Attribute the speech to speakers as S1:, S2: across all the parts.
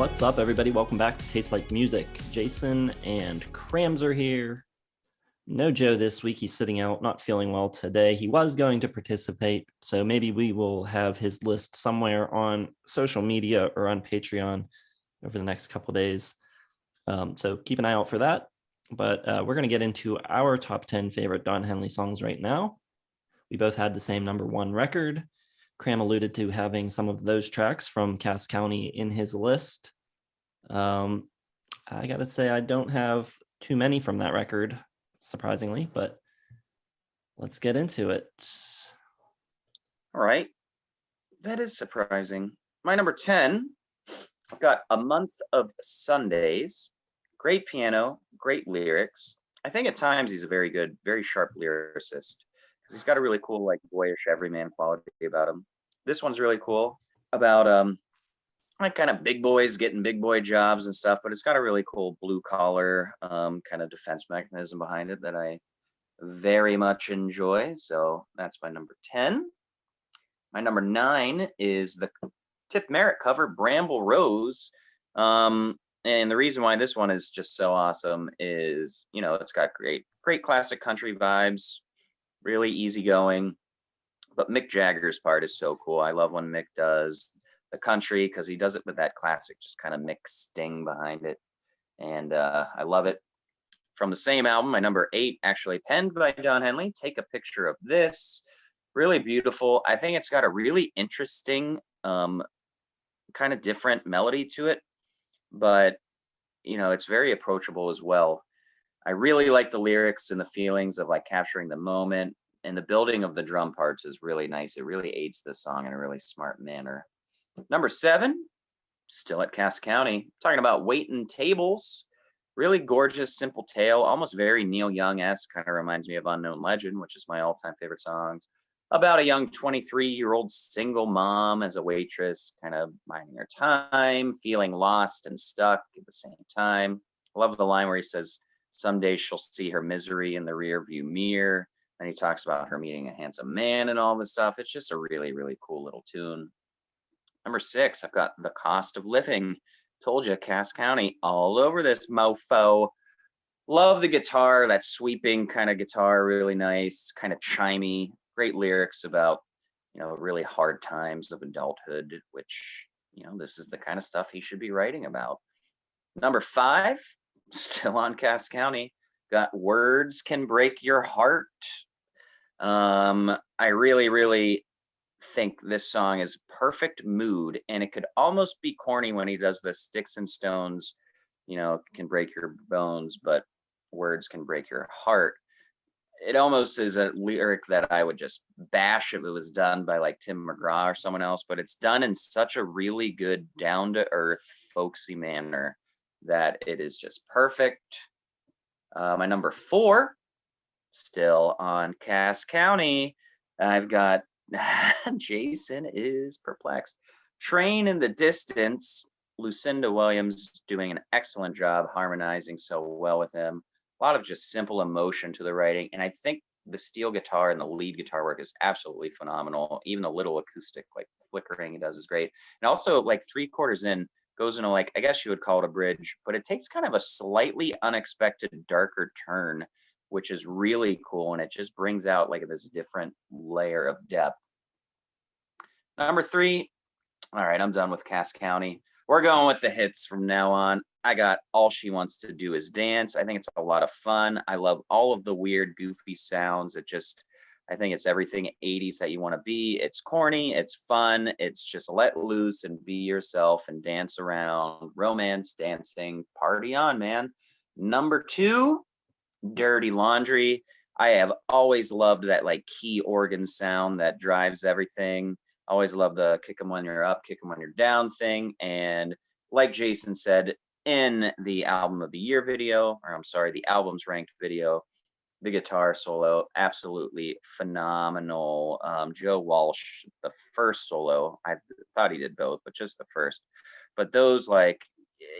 S1: What's up, everybody? Welcome back to Taste Like Music. Jason and Krams are here. No Joe this week. He's sitting out, not feeling well today. He was going to participate, so maybe we will have his list somewhere on social media or on Patreon over the next couple days. So keep an eye out for that. But we're going to get into our top 10 favorite Don Henley songs right now. We both had the same number one record. Cram alluded to having some of those tracks from Cass County in his list. I gotta say, I don't have too many from that record, surprisingly, but let's get into it.
S2: All right. That is surprising. My number 10, I've got A Month of Sundays. Great piano, great lyrics. I think at times he's a very good, very sharp lyricist because he's got a really cool, like boyish everyman quality about him. This one's really cool about like kind of big boys getting big boy jobs and stuff, but it's got a really cool blue collar kind of defense mechanism behind it that I very much enjoy. So that's my number 10. My number 9 is the Tip Merritt cover, Bramble Rose. And the reason why this one is just so awesome is, you know, it's got great classic country vibes, really easygoing. But Mick Jagger's part is so cool. I love when Mick does the country because he does it with that classic, just kind of Mick sting behind it. And I love it. From the same album, my number 8, actually penned by Don Henley, Take a Picture of This. Really beautiful. I think it's got a really interesting kind of different melody to it, but you know, it's very approachable as well. I really like the lyrics and the feelings of like capturing the moment, and the building of the drum parts is really nice. It really aids the song in a really smart manner. Number 7, still at Cass County, talking about Waitin' Tables. Really gorgeous, simple tale, almost very Neil Young-esque, kind of reminds me of Unknown Legend, which is my all-time favorite songs. About a young 23-year-old single mom as a waitress, kind of minding her time, feeling lost and stuck at the same time. I love the line where he says, someday she'll see her misery in the rear view mirror. And he talks about her meeting a handsome man and all this stuff. It's just a really, really cool little tune. Number 6, I've got The Cost of Living. Told you, Cass County, all over this mofo. Love the guitar, that sweeping kind of guitar, really nice, kind of chimey. Great lyrics about, you know, really hard times of adulthood, which, you know, this is the kind of stuff he should be writing about. Number 5, still on Cass County, got Words Can Break Your Heart. I really, really think this song is perfect mood, and it could almost be corny when he does the sticks and stones, you know, can break your bones, but words can break your heart. It almost is a lyric that I would just bash if it was done by like Tim McGraw or someone else, but it's done in such a really good, down to earth, folksy manner that it is just perfect. My number 4, still on Cass County, I've got Jason is perplexed. Train in the Distance. Lucinda Williams doing an excellent job harmonizing so well with him. A lot of just simple emotion to the writing. And I think the steel guitar and the lead guitar work is absolutely phenomenal. Even the little acoustic like flickering he does is great. And also like 3/4 in goes into like, I guess you would call it a bridge, but it takes kind of a slightly unexpected darker turn, which is really cool. And it just brings out like this different layer of depth. Number 3, all right, I'm done with Cass County. We're going with the hits from now on. I got All She Wants to Do Is Dance. I think it's a lot of fun. I love all of the weird, goofy sounds. I think it's everything 80s that you want to be. It's corny, it's fun, it's just let loose and be yourself and dance around, romance, dancing, party on, man. Number 2, Dirty Laundry. I have always loved that like key organ sound that drives everything. Always love the kick them when you're up, kick them when you're down thing. And like Jason said in the album of the year video, or I'm sorry, the album's ranked video, the guitar solo, absolutely phenomenal. Joe Walsh, the first solo, I thought he did both, but just the first. But those like,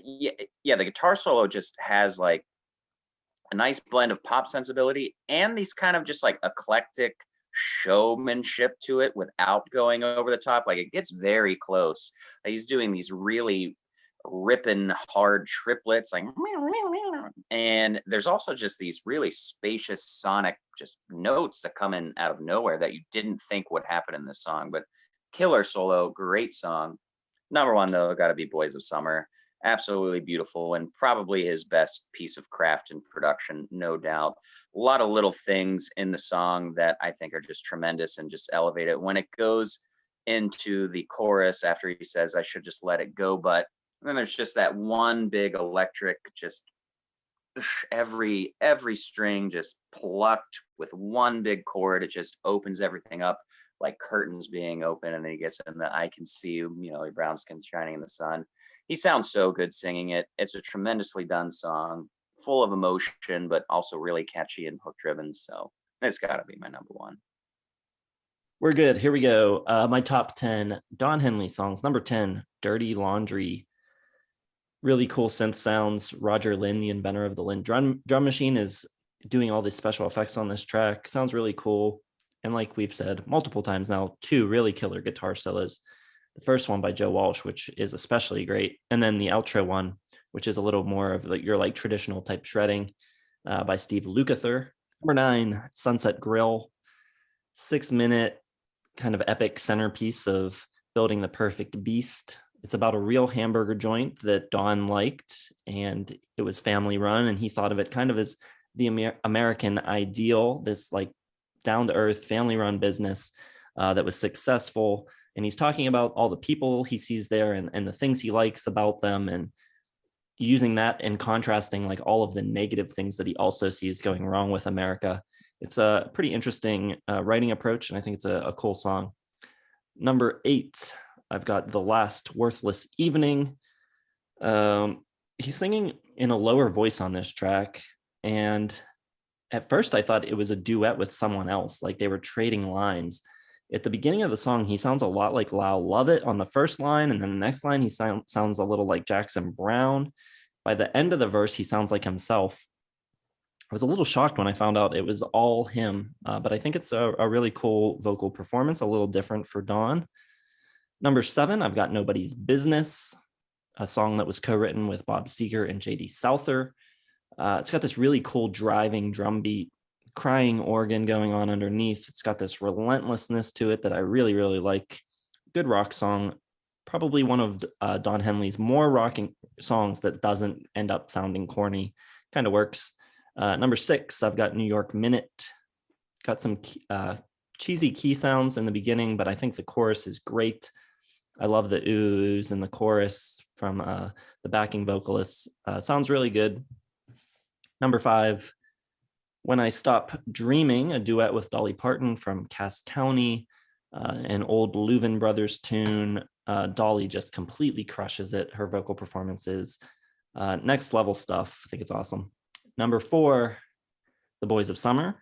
S2: yeah, the guitar solo just has like a nice blend of pop sensibility and these kind of just like eclectic showmanship to it without going over the top. Like it gets very close. He's doing these really ripping hard triplets, like, and there's also just these really spacious sonic just notes that come in out of nowhere that you didn't think would happen in this song. But killer solo, great song. Number one, though, got to be Boys of Summer. Absolutely beautiful and probably his best piece of craft and production, no doubt. A lot of little things in the song that I think are just tremendous and just elevate it. When it goes into the chorus after he says, I should just let it go, but and then there's just that one big electric, just every string just plucked with one big chord. It just opens everything up like curtains being open, and then he gets in the I can see you, your brown skin shining in the sun. He sounds so good singing it. It's a tremendously done song, full of emotion, but also really catchy and hook driven. So it's got to be my number one.
S1: We're good. Here we go. My top 10 Don Henley songs. Number 10, Dirty Laundry. Really cool synth sounds. Roger Lynn, the inventor of the Lynn drum machine, is doing all these special effects on this track. Sounds really cool. And like we've said multiple times now, 2 really killer guitar solos. The first one by Joe Walsh, which is especially great. And then the outro one, which is a little more of your traditional type shredding by Steve Lukather. Number 9, Sunset Grill. 6-minute kind of epic centerpiece of building the perfect beast. It's about a real hamburger joint that Don liked, and it was family run, and he thought of it kind of as the American ideal, this like down-to-earth family run business that was successful. And he's talking about all the people he sees there and the things he likes about them, and using that and contrasting like all of the negative things that he also sees going wrong with America. It's a pretty interesting writing approach, and I think it's a cool song. Number 8, I've got The Last Worthless Evening. He's singing in a lower voice on this track, and at first I thought it was a duet with someone else, like they were trading lines. At the beginning of the song, he sounds a lot like Lyle Lovett on the first line, and then the next line he sounds a little like Jackson Browne. By the end of the verse, he sounds like himself. I was a little shocked when I found out it was all him, but I think it's a really cool vocal performance, a little different for Don. Number 7, I've got Nobody's Business, a song that was co-written with Bob Seger and J.D. Souther. It's got this really cool driving drum beat, crying organ going on underneath. It's got this relentlessness to it that I really, really like. Good rock song. Probably one of Don Henley's more rocking songs that doesn't end up sounding corny. Kind of works. Number 6, I've got New York Minute. Got some cheesy key sounds in the beginning, but I think the chorus is great. I love the oohs in the chorus from the backing vocalists. Sounds really good. Number 5, When I Stop Dreaming, a duet with Dolly Parton from Cass County, an old Louvin Brothers tune. Dolly just completely crushes it. Her vocal performance is next level stuff. I think it's awesome. Number 4, The Boys of Summer.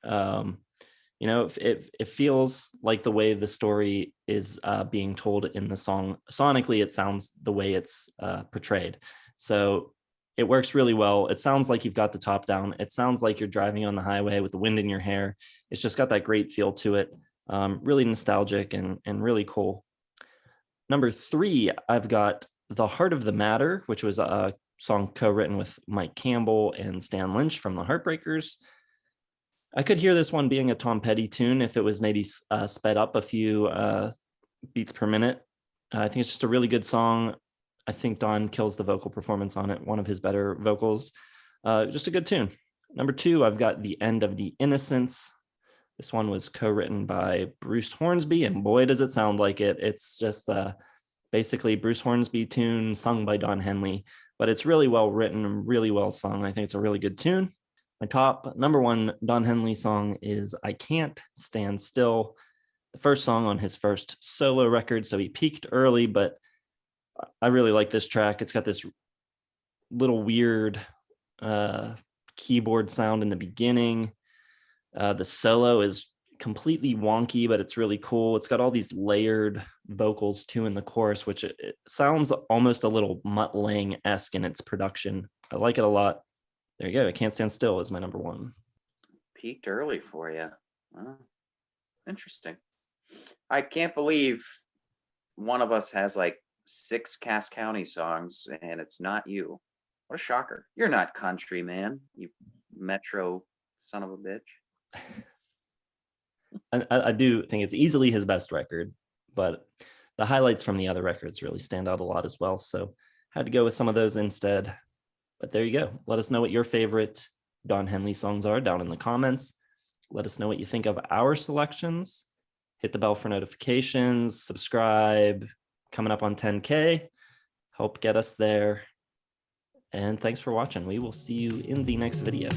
S1: It feels like the way the story is being told in the song. Sonically, it sounds the way it's portrayed. So it works really well. It sounds like you've got the top down. It sounds like you're driving on the highway with the wind in your hair. It's just got that great feel to it. Really nostalgic and really cool. Number 3, I've got The Heart of the Matter, which was a song co-written with Mike Campbell and Stan Lynch from the Heartbreakers. I could hear this one being a Tom Petty tune if it was maybe sped up a few beats per minute. I think it's just a really good song. I think Don kills the vocal performance on it, one of his better vocals. Just a good tune. Number 2, I've got The End of the Innocents. This one was co-written by Bruce Hornsby, and boy, does it sound like it. It's just basically Bruce Hornsby tune sung by Don Henley, but it's really well written and really well sung. I think it's a really good tune. My top number 1 Don Henley song is I Can't Stand Still, the first song on his first solo record. So he peaked early, but I really like this track. It's got this little weird keyboard sound in the beginning. The solo is completely wonky, but it's really cool. It's got all these layered vocals too in the chorus, which it sounds almost a little Mutt Lange-esque in its production. I like it a lot. There you go. I Can't Stand Still is my number 1.
S2: Peaked early for you. Wow. Interesting. I can't believe one of us has like 6 Cass County songs, and it's not you. What a shocker. You're not country, man. You metro son of a bitch.
S1: I do think it's easily his best record, but the highlights from the other records really stand out a lot as well. So had to go with some of those instead. But there you go. Let us know what your favorite Don Henley songs are down in the comments. Let us know what you think of our selections. Hit the bell for notifications, subscribe, coming up on 10K. Help get us there. And thanks for watching. We will see you in the next video.